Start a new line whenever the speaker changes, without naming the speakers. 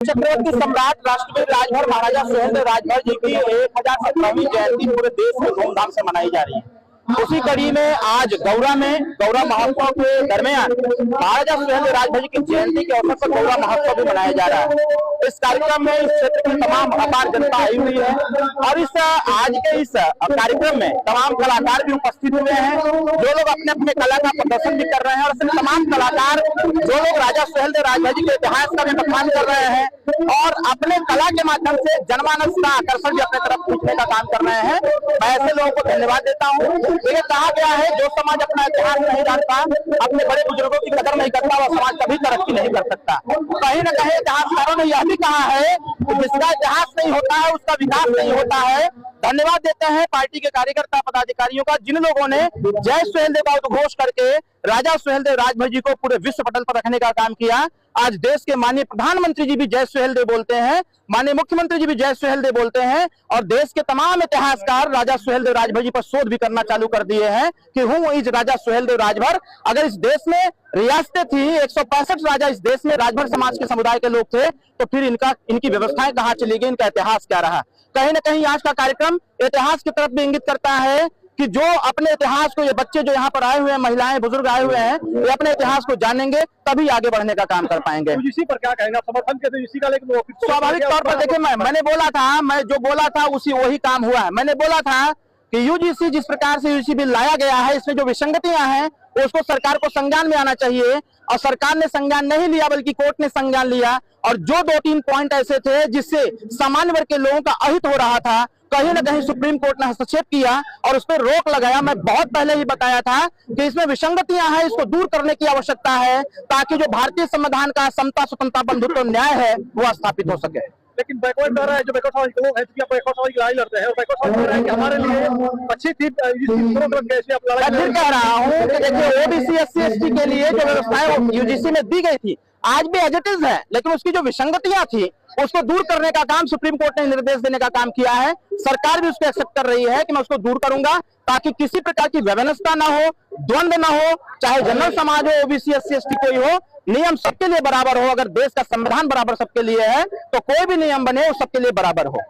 चक्रवर्ती सम्राट राष्ट्रपति राजभर महाराजा सुहेलदेव राजभर जी की 1017वीं जयंती पूरे देश में धूमधाम से मनाई जा रही है। उसी कड़ी में आज गौरा महोत्सव के दरमियान महाराजा सुहेलदेव राजभर जी की जयंती के अवसर पर गौरा महोत्सव भी मनाया जा रहा है। इस कार्यक्रम में इस क्षेत्र की तमाम अपार जनता आई हुई है और आज के इस कार्यक्रम में तमाम कलाकार भी उपस्थित हुए हैं, जो लोग अपने अपने कला का प्रदर्शन भी कर रहे हैं। और इसमें तमाम कलाकार जो लोग राजा सुहेलदेव राजभर जी के इतिहास का भी बखान कर रहे हैं और अपने कला के माध्यम से जनमानस का आकर्षण भी अपने तरफ खींचने का काम कर रहे हैं। मैं ऐसे लोगों को धन्यवाद देता हूँ। ये कहा गया है, जो समाज अपना इतिहास नहीं जानता, अपने बड़े बुजुर्गों की कदर नहीं करता, वह समाज कभी तरक्की नहीं कर सकता। कहीं न कहीं इतिहासकारों ने यह भी कहा है कि जिसका इतिहास नहीं होता है उसका विकास नहीं होता है। धन्यवाद देते हैं पार्टी के कार्यकर्ता पदाधिकारियों का, जिन लोगों ने जय सुहेलदेव का उद्घोष करके राजा सुहेलदेव राजभर जी को पूरे विश्व पटल पर रखने का काम किया। आज देश के माननीय प्रधानमंत्री जी भी जय सुहेलदेव बोलते हैं, माननीय मुख्यमंत्री जी भी जय सुहेलदेव बोलते हैं और देश के तमाम इतिहासकार राजा सुहेलदेव राजभर जी पर शोध भी करना चालू कर दिए हैं कि हूँ इस राजा सुहेलदेव राजभर। अगर इस देश में रियासतें थी, 165 राजा इस देश में राजभर समाज के समुदाय के लोग थे, तो फिर इनकी व्यवस्थाएं कहाँ चली गई, इनका इतिहास क्या रहा। कहीं ना कहीं आज का कार्यक्रम इतिहास की तरफ भी इंगित करता है कि जो अपने इतिहास को, ये बच्चे जो यहाँ पर आए हुए हैं, महिलाएं बुजुर्ग आए हुए हैं, ये अपने इतिहास को जानेंगे तभी आगे बढ़ने का काम कर पाएंगे।
यूजीसी पर क्या कहेंगे, समर्थन के इसी का, लेकिन
स्वाभाविक तौर पर देखिए, मैंने बोला था, मैं जो बोला था वही काम हुआ है। मैंने बोला था कि यूजीसी, जिस प्रकार से यूजीसी बिल लाया गया है, इसमें जो विसंगतियां हैं उसको सरकार को संज्ञान में आना चाहिए और सरकार ने संज्ञान नहीं लिया बल्कि कोर्ट ने संज्ञान लिया। और जो 2-3 पॉइंट ऐसे थे जिससे सामान्य वर्ग के लोगों का अहित हो रहा था, कहीं ना कहीं सुप्रीम कोर्ट ने हस्तक्षेप किया और उस पर रोक लगाया। मैं बहुत पहले ही बताया था कि इसमें विसंगतियां हैं, इसको दूर करने की आवश्यकता है ताकि जो भारतीय संविधान का समता, स्वतंत्रता, बंधुत्व, न्याय है वो स्थापित हो सके।
लेकिन बैकवर्ड कर रहा है, जो बैकवर्ड समाज के लोग हैं, बैकवर्ड समाज की लड़ाई लड़ते हैं और बैकवर्ड समाज कह रहे हैं कि हमारे लिए अच्छी थी कैसे आप लड़ाई।
मैं फिर कह रहा हूँ कि देखिए, ओबीसी SC ST के लिए जो व्यवस्थाएं यूजीसी में दी गई थी आज भी एज इट इज है, लेकिन उसकी जो विसंगतियां थी उसको दूर करने का काम सुप्रीम कोर्ट ने निर्देश देने का काम किया है। सरकार भी उसको एक्सेप्ट कर रही है कि मैं उसको दूर करूंगा ताकि किसी प्रकार की व्यवस्था ना हो, द्वंद्व ना हो, चाहे जनरल समाज हो, ओबीसी SC ST कोई हो, नियम सबके लिए बराबर हो। अगर देश का संविधान बराबर सबके लिए है तो कोई भी नियम बने वो सबके लिए बराबर हो।